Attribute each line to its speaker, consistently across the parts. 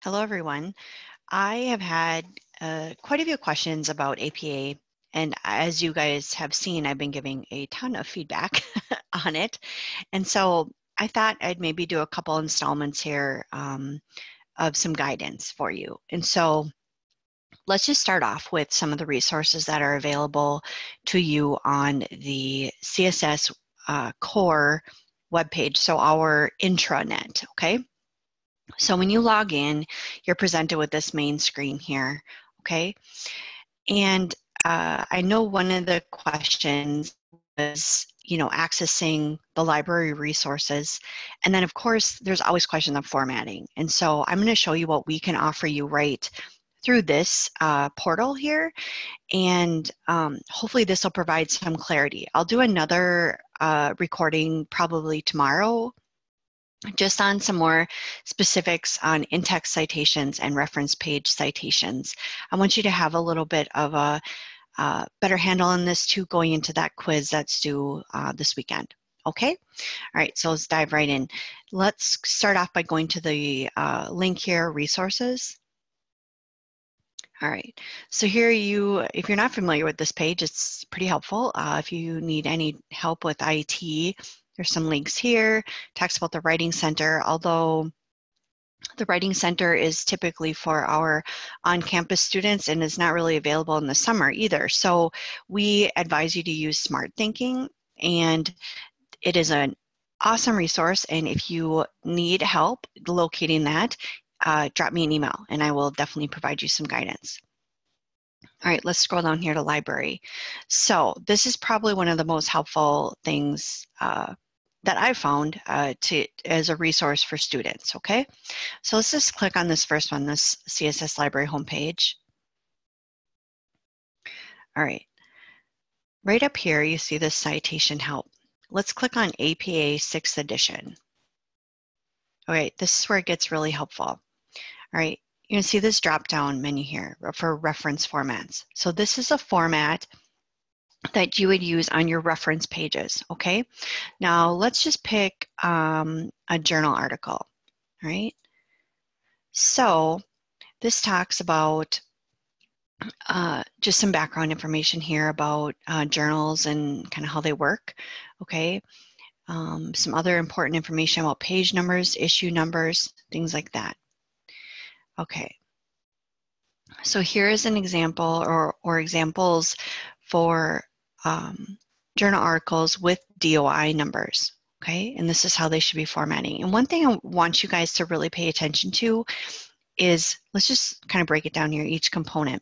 Speaker 1: Hello, everyone. I have had quite a few questions about APA, and as you guys have seen, I've been giving a ton of feedback on it. And so I thought I'd maybe do a couple installments here of some guidance for you. And so let's just start off with some of the resources that are available to you on the CSS core webpage, so our intranet, okay? So when you log in, you're presented with this main screen here, okay? And I know one of the questions was, accessing the library resources. And then, of course, there's always questions on formatting. And so I'm going to show you what we can offer you right through this portal here. And hopefully this will provide some clarity. I'll do another recording probably tomorrow, just on some more specifics on in-text citations and reference page citations. I want you to have a little bit of a better handle on this too, going into that quiz that's due this weekend. Okay? All right, so let's dive right in. Let's start off by going to the link here, resources. All right, so here if you're not familiar with this page, it's pretty helpful. If you need any help with IT, there's some links here. Talks about the Writing Center, although the Writing Center is typically for our on-campus students and is not really available in the summer either. So we advise you to use Smart Thinking, and it is an awesome resource. And if you need help locating that, drop me an email and I will definitely provide you some guidance. All right, let's scroll down here to library. So this is probably one of the most helpful things that I've found as a resource for students, okay? So let's just click on this first one, this CSS library homepage. All right, right up here, you see this citation help. Let's click on APA 6th edition. All right, this is where it gets really helpful. All right, you can see this drop-down menu here for reference formats. So this is a format that you would use on your reference pages, okay? Now, let's just pick a journal article, all right? So this talks about just some background information here about journals and kind of how they work, okay? Some other important information about page numbers, issue numbers, things like that. Okay, so here is an example or examples for journal articles with DOI numbers, okay? And this is how they should be formatting. And one thing I want you guys to really pay attention to is, let's just kind of break it down here, each component.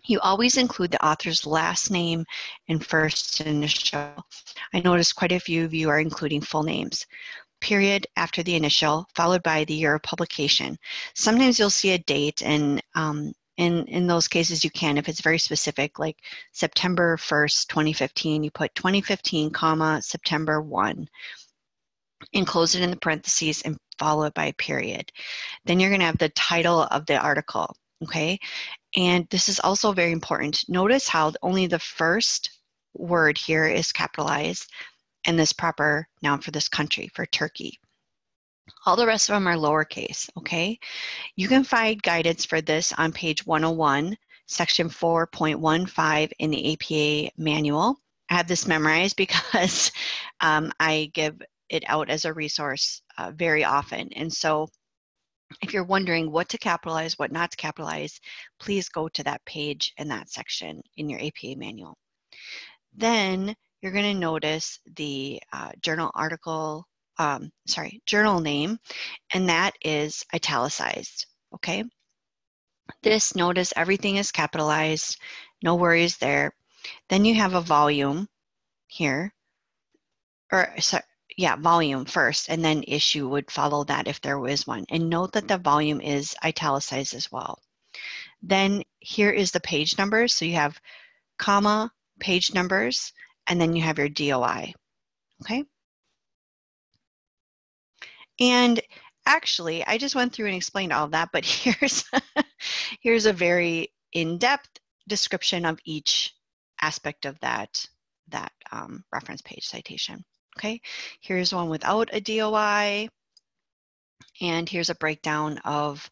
Speaker 1: You always include the author's last name and first initial. I noticed quite a few of you are including full names. Period after the initial, followed by the year of publication. Sometimes you'll see a date, and in those cases you can, if it's very specific, like September 1st, 2015, you put 2015, comma, September 1, and close it in the parentheses and follow it by a period. Then you're going to have the title of the article, okay? And this is also very important. Notice how only the first word here is capitalized and this proper noun for this country, for Turkey. All the rest of them are lowercase, okay? You can find guidance for this on page 101, section 4.15 in the APA manual. I have this memorized because I give it out as a resource very often. And so if you're wondering what to capitalize, what not to capitalize, please go to that page and that section in your APA manual. Then you're going to notice the journal name, and that is italicized, okay? This, notice everything is capitalized, no worries there. Then you have a volume here, volume first, and then issue would follow that if there was one. And note that the volume is italicized as well. Then here is the page numbers. So you have comma, page numbers, and then you have your DOI, okay? And actually, I just went through and explained all of that, but here's a very in-depth description of each aspect of that reference page citation. Okay, here's one without a DOI, and here's a breakdown of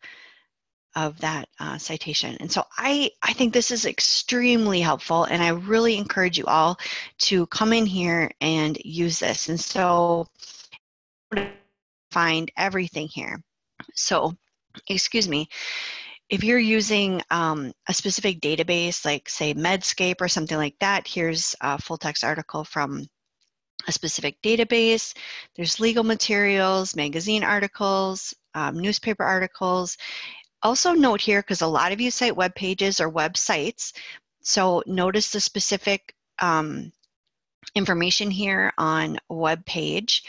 Speaker 1: that citation. And so I think this is extremely helpful, and I really encourage you all to come in here and use this. And so find everything here. So, excuse me, if you're using a specific database, like say Medscape or something like that, here's a full text article from a specific database. There's legal materials, magazine articles, newspaper articles. Also note here, because a lot of you cite web pages or websites, so notice the specific information here on web page.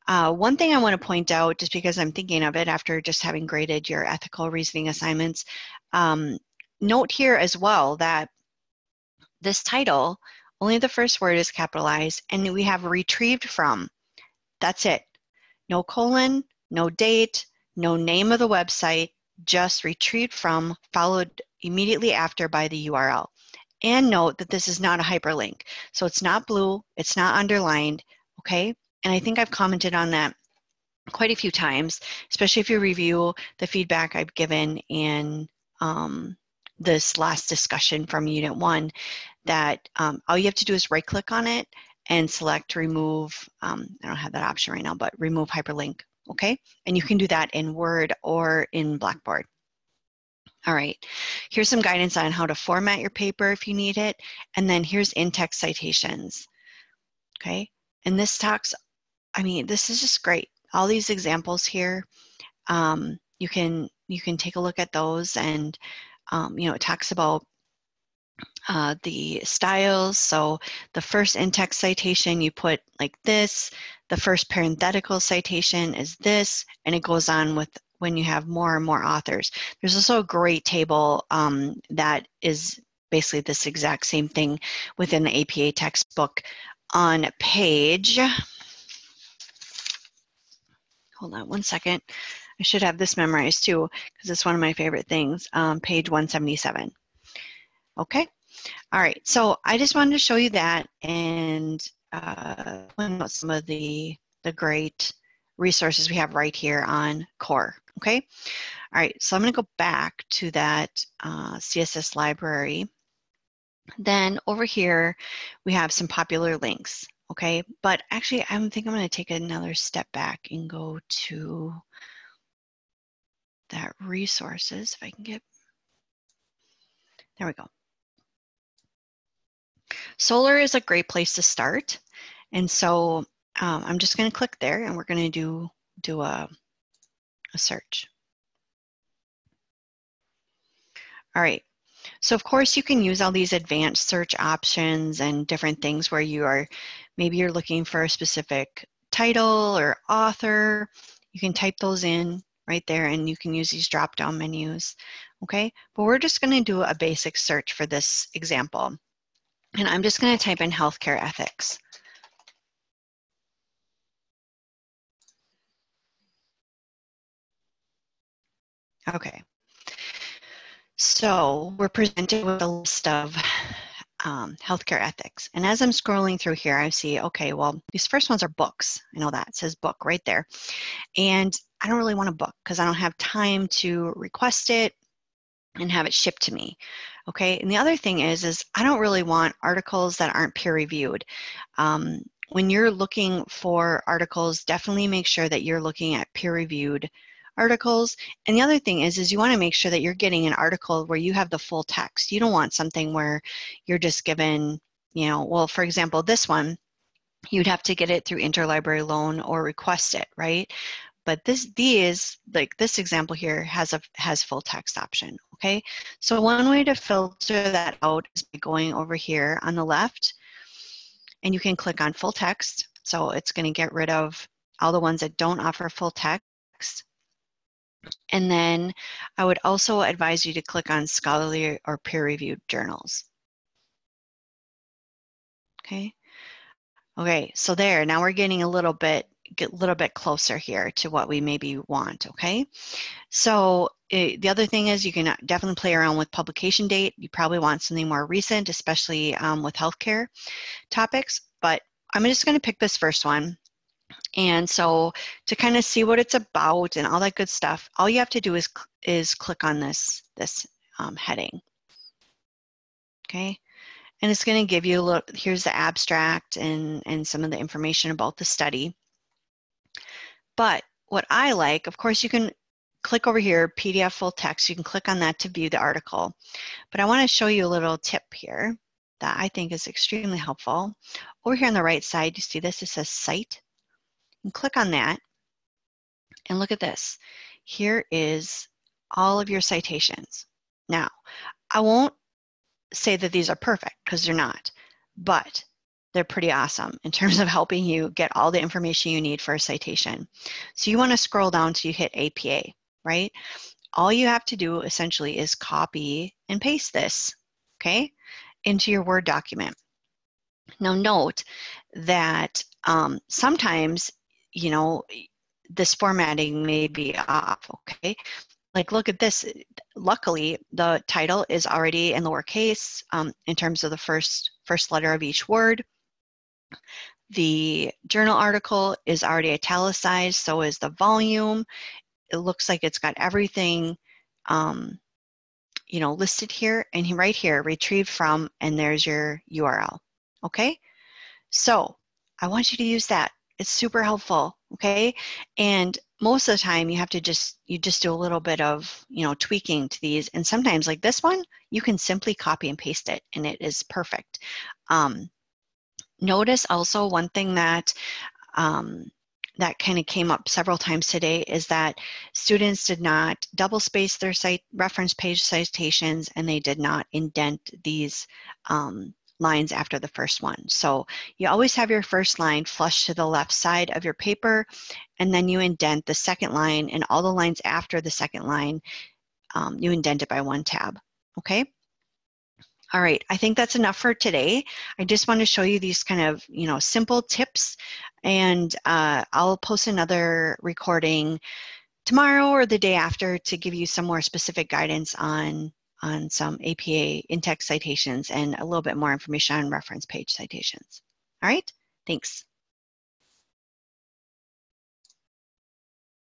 Speaker 1: One thing I want to point out, just because I'm thinking of it after just having graded your ethical reasoning assignments, note here as well that this title, only the first word is capitalized, and we have retrieved from. That's it. No colon, no date, no name of the website, just retrieved from, followed immediately after by the URL. And note that this is not a hyperlink. So it's not blue, it's not underlined, okay? And I think I've commented on that quite a few times, especially if you review the feedback I've given in this last discussion from Unit 1, that all you have to do is right-click on it and select remove, I don't have that option right now, but remove hyperlink, okay? And you can do that in Word or in Blackboard. All right, here's some guidance on how to format your paper if you need it, and then here's in-text citations, okay? And this talks, I mean, this is just great. All these examples here, you can take a look at those, and you know, it talks about the styles. So the first in-text citation you put like this, the first parenthetical citation is this, and it goes on with when you have more and more authors. There's also a great table that is basically this exact same thing within the APA textbook on page, hold on one second, I should have this memorized too, because it's one of my favorite things, page 177. Okay, all right, so I just wanted to show you that and point out some of the great resources we have right here on CORE, okay? All right, so I'm gonna go back to that CSS library. Then over here, we have some popular links, okay? But actually, I think I'm gonna take another step back and go to that resources, if I can get, there we go. Solar is a great place to start. And so I'm just gonna click there and we're gonna do a search. All right, so of course you can use all these advanced search options and different things where you are, maybe you're looking for a specific title or author. You can type those in right there and you can use these drop-down menus, okay? But we're just gonna do a basic search for this example. And I'm just gonna type in healthcare ethics. Okay. So we're presented with a list of healthcare ethics. And as I'm scrolling through here, I see, okay, well, these first ones are books. I know that, it says book right there. And I don't really want a book because I don't have time to request it and have it shipped to me. Okay, and the other thing is I don't really want articles that aren't peer reviewed. When you're looking for articles, definitely make sure that you're looking at peer reviewed articles. And the other thing is you want to make sure that you're getting an article where you have the full text. You don't want something where you're just given, you know, well, for example, this one, you'd have to get it through interlibrary loan or request it, right? But like this example here has full text option, okay? So one way to filter that out is by going over here on the left, and you can click on full text. So it's going to get rid of all the ones that don't offer full text. And then I would also advise you to click on scholarly or peer-reviewed journals. Okay. Okay, so there, now we're getting a little bit closer here to what we maybe want, okay? So the other thing is you can definitely play around with publication date. You probably want something more recent, especially with healthcare topics, but I'm just gonna pick this first one. And so to kind of see what it's about and all that good stuff, all you have to do is click on this heading. Okay, and it's going to give you a little, here's the abstract and some of the information about the study. But what I like, of course, you can click over here, PDF full text, you can click on that to view the article. But I want to show you a little tip here that I think is extremely helpful. Over here on the right side, you see this, it says Cite. And click on that and look at this. Here is all of your citations. Now, I won't say that these are perfect because they're not, but they're pretty awesome in terms of helping you get all the information you need for a citation. So you want to scroll down till you hit APA, right? All you have to do essentially is copy and paste this, okay, into your Word document. Now note that sometimes, you know, this formatting may be off, okay? Like look at this, luckily the title is already in lowercase in terms of the first letter of each word. The journal article is already italicized, so is the volume. It looks like it's got everything you know, listed here, and right here, retrieved from, and there's your URL, okay? So I want you to use that. It's super helpful, okay? And most of the time you have to just do a little bit of, you know, tweaking to these, and sometimes like this one, you can simply copy and paste it and it is perfect. Notice also one thing that that kind of came up several times today is that students did not double space their reference page citations, and they did not indent these lines after the first one. So you always have your first line flush to the left side of your paper, and then you indent the second line, and all the lines after the second line, you indent it by one tab, okay? All right, I think that's enough for today. I just want to show you these kind of, you know, simple tips, and I'll post another recording tomorrow or the day after to give you some more specific guidance on some APA in-text citations and a little bit more information on reference page citations. All right, thanks.